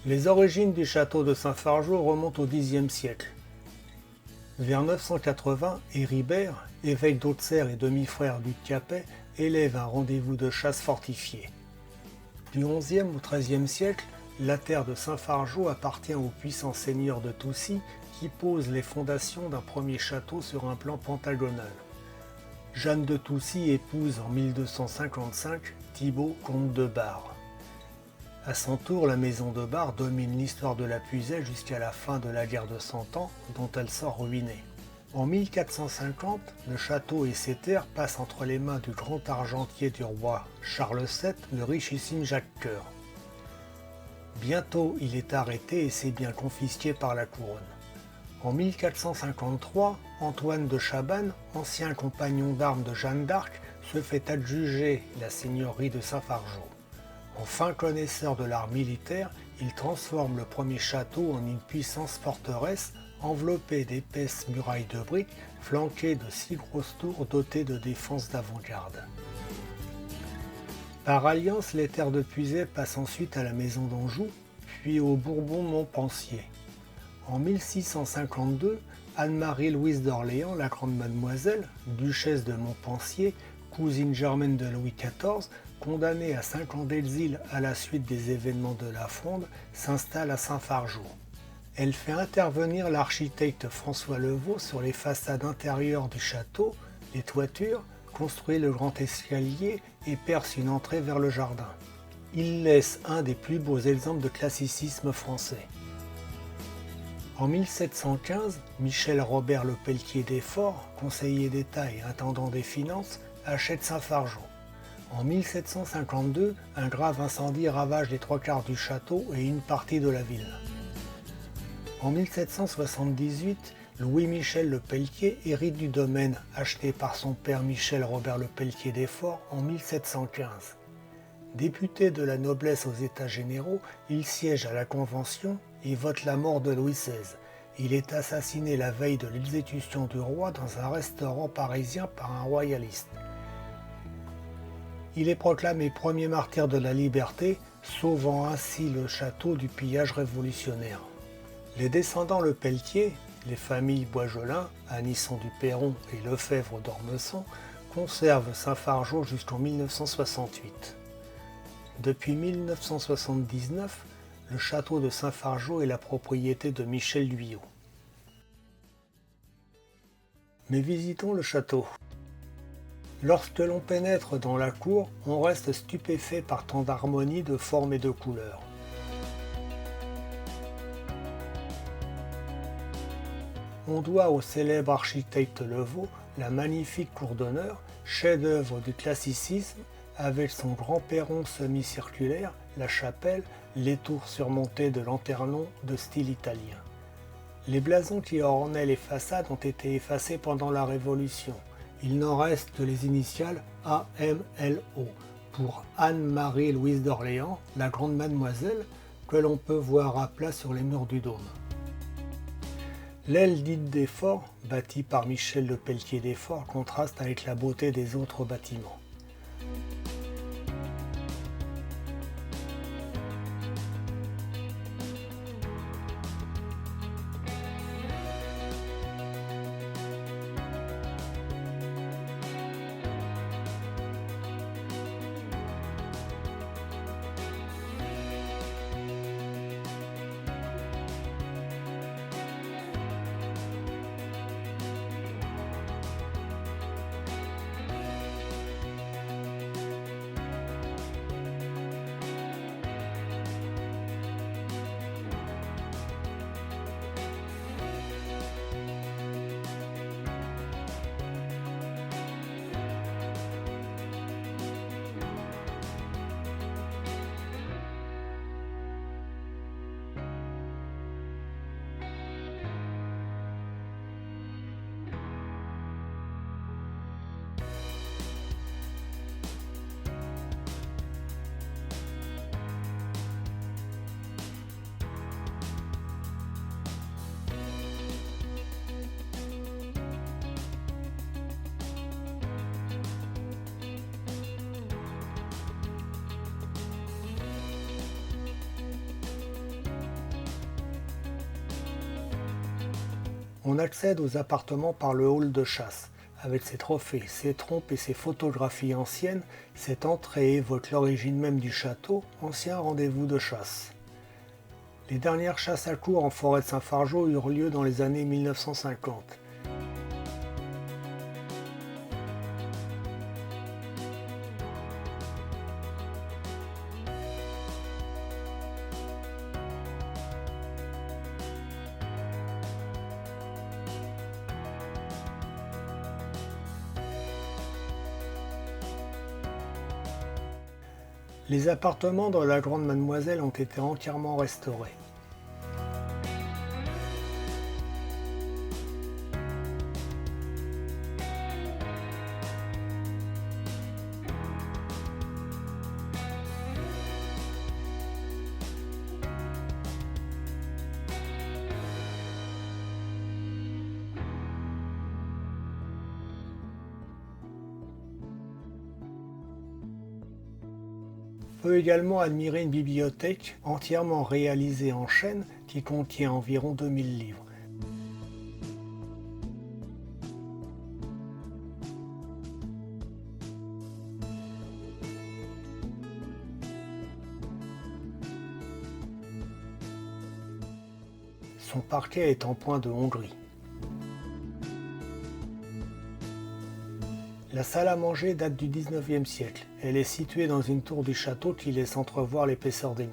Les origines du château de Saint-Fargeau remontent au Xe siècle. Vers 980, Héribert, évêque d'Auxerre et demi-frère du Capet, élève un rendez-vous de chasse fortifié. Du XIe au XIIIe siècle, la terre de Saint-Fargeau appartient au puissant seigneur de Toucy qui pose les fondations d'un premier château sur un plan pentagonal. Jeanne de Toucy épouse en 1255 Thibaut, comte de Bar. À son tour, la maison de Bar domine l'histoire de la Puisaye jusqu'à la fin de la guerre de Cent Ans, dont elle sort ruinée. En 1450, le château et ses terres passent entre les mains du grand argentier du roi Charles VII, le richissime Jacques Coeur. Bientôt, il est arrêté et ses biens confisqués par la couronne. En 1453, Antoine de Chabannes, ancien compagnon d'armes de Jeanne d'Arc, se fait adjuger la seigneurie de Saint-Fargeau. En fin connaisseur de l'art militaire, il transforme le premier château en une puissante forteresse enveloppée d'épaisses murailles de briques, flanquée de 6 grosses tours dotées de défenses d'avant-garde. Par alliance, les terres de Puisaye passent ensuite à la maison d'Anjou, puis au Bourbon-Montpensier. En 1652, Anne-Marie-Louise d'Orléans, la grande mademoiselle, duchesse de Montpensier, cousine germaine de Louis XIV, condamnée à 5 ans d'exil à la suite des événements de la Fronde, s'installe à Saint-Fargeau. Elle fait intervenir l'architecte François Levaux sur les façades intérieures du château, les toitures, construit le grand escalier et perce une entrée vers le jardin. Il laisse un des plus beaux exemples de classicisme français. En 1715, Michel Robert Le Pelletier d'Efforts, conseiller d'État et intendant des finances, achète Saint-Fargeau. En 1752, un grave incendie ravage les 3/4 du château et une partie de la ville. En 1778, Louis-Michel Le Pelletier hérite du domaine acheté par son père Michel Robert Le Pelletier d'Efforts en 1715. Député de la noblesse aux États généraux, il siège à la Convention et vote la mort de Louis XVI. Il est assassiné la veille de l'exécution du roi dans un restaurant parisien par un royaliste. Il est proclamé premier martyr de la liberté, sauvant ainsi le château du pillage révolutionnaire. Les descendants Le Pelletier, les familles Boisgelin, Anisson du Perron et Lefebvre d'Ormesson, conservent Saint-Fargeau jusqu'en 1968. Depuis 1979, le château de Saint-Fargeau est la propriété de Michel Guyot. Mais visitons le château. Lorsque l'on pénètre dans la cour, on reste stupéfait par tant d'harmonie de formes et de couleurs. On doit au célèbre architecte Levaux la magnifique cour d'honneur, chef-d'œuvre du classicisme, avec son grand perron semi-circulaire, la chapelle, les tours surmontées de lanternons de style italien. Les blasons qui ornaient les façades ont été effacés pendant la Révolution. Il n'en reste que les initiales AMLO pour Anne-Marie-Louise d'Orléans, la grande mademoiselle, que l'on peut voir à plat sur les murs du dôme. L'aile dite d'Efforts, bâtie par Michel Le Pelletier d'Efforts, contraste avec la beauté des autres bâtiments. On accède aux appartements par le hall de chasse. Avec ses trophées, ses trompes et ses photographies anciennes, cette entrée évoque l'origine même du château, ancien rendez-vous de chasse. Les dernières chasses à courre en forêt de Saint-Fargeau eurent lieu dans les années 1950. Les appartements de la Grande Mademoiselle ont été entièrement restaurés. On peut également admirer une bibliothèque entièrement réalisée en chêne qui contient environ 2000 livres. Son parquet est en point de Hongrie. La salle à manger date du XIXe siècle. Elle est située dans une tour du château qui laisse entrevoir l'épaisseur des murs.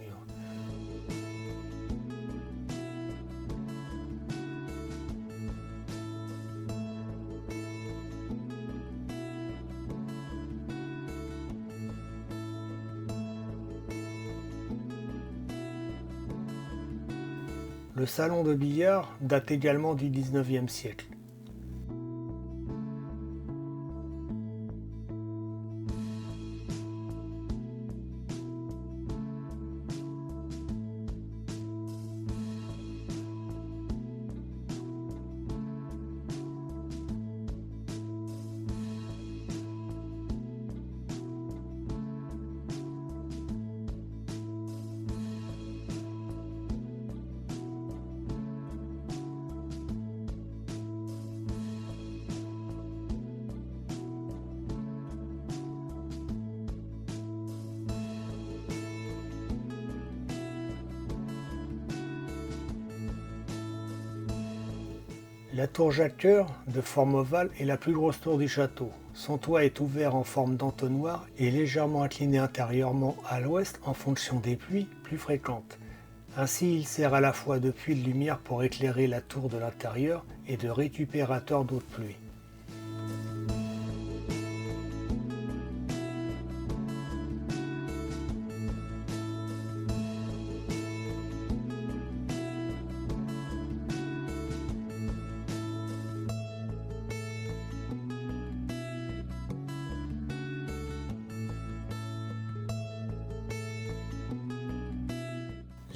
Le salon de billard date également du XIXe siècle. La tour Jacques-Cœur, de forme ovale, est la plus grosse tour du château. Son toit est ouvert en forme d'entonnoir et légèrement incliné intérieurement à l'ouest en fonction des pluies plus fréquentes. Ainsi, il sert à la fois de puits de lumière pour éclairer la tour de l'intérieur et de récupérateur d'eau de pluie.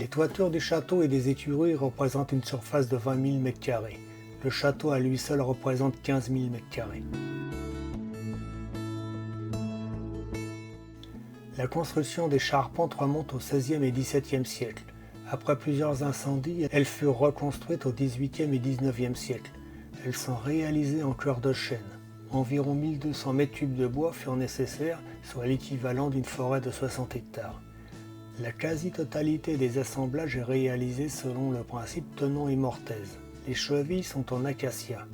Les toitures du château et des écuries représentent une surface de 20 000 m². Le château à lui seul représente 15 000 m². La construction des charpentes remonte au XVIe et XVIIe siècle. Après plusieurs incendies, elles furent reconstruites au XVIIIe et XIXe siècle. Elles sont réalisées en cœur de chêne. Environ 1200 m3 de bois furent nécessaires, soit l'équivalent d'une forêt de 60 hectares. La quasi-totalité des assemblages est réalisée selon le principe Tenon et Mortaise. Les chevilles sont en acacia.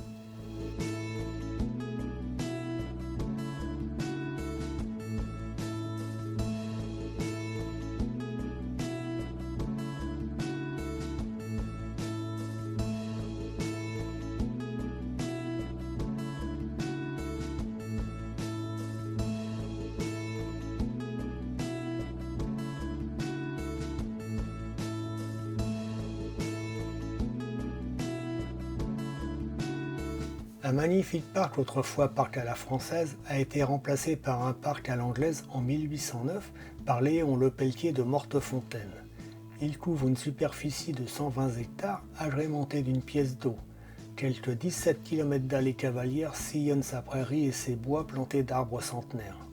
Un magnifique parc, autrefois parc à la française, a été remplacé par un parc à l'anglaise en 1809 par Léon Lepelletier de Mortefontaine. Il couvre une superficie de 120 hectares agrémentée d'une pièce d'eau. Quelques 17 km d'allées cavalières sillonnent sa prairie et ses bois plantés d'arbres centenaires.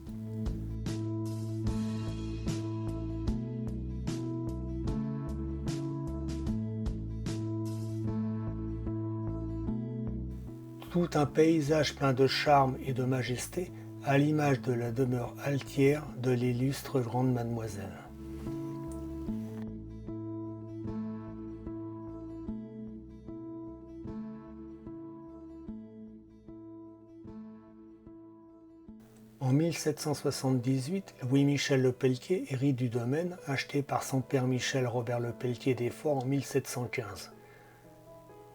Tout un paysage plein de charme et de majesté, à l'image de la demeure altière de l'illustre grande mademoiselle. En 1778, Louis-Michel Le Pelletier hérite du domaine acheté par son père Michel Robert Le Pelletier des Forts en 1715.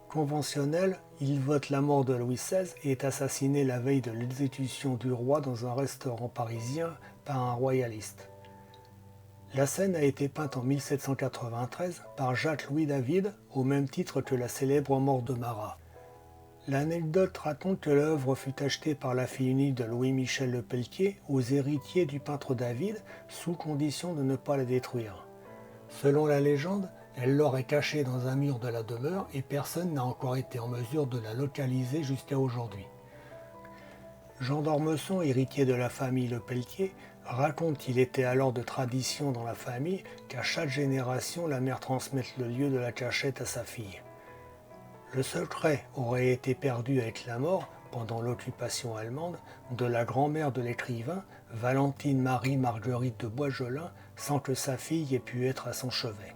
Conventionnel, il vote la mort de Louis XVI et est assassiné la veille de l'exécution du roi dans un restaurant parisien par un royaliste. La scène a été peinte en 1793 par Jacques-Louis David au même titre que la célèbre mort de Marat. L'anecdote raconte que l'œuvre fut achetée par la fille unique de Louis-Michel Le Pelletier aux héritiers du peintre David sous condition de ne pas la détruire. Selon la légende, elle l'aurait cachée dans un mur de la demeure et personne n'a encore été en mesure de la localiser jusqu'à aujourd'hui. Jean d'Ormesson, héritier de la famille Le Pelletier, raconte qu'il était alors de tradition dans la famille qu'à chaque génération la mère transmette le lieu de la cachette à sa fille. Le secret aurait été perdu avec la mort, pendant l'occupation allemande, de la grand-mère de l'écrivain, Valentine Marie Marguerite de Boisgelin, sans que sa fille ait pu être à son chevet.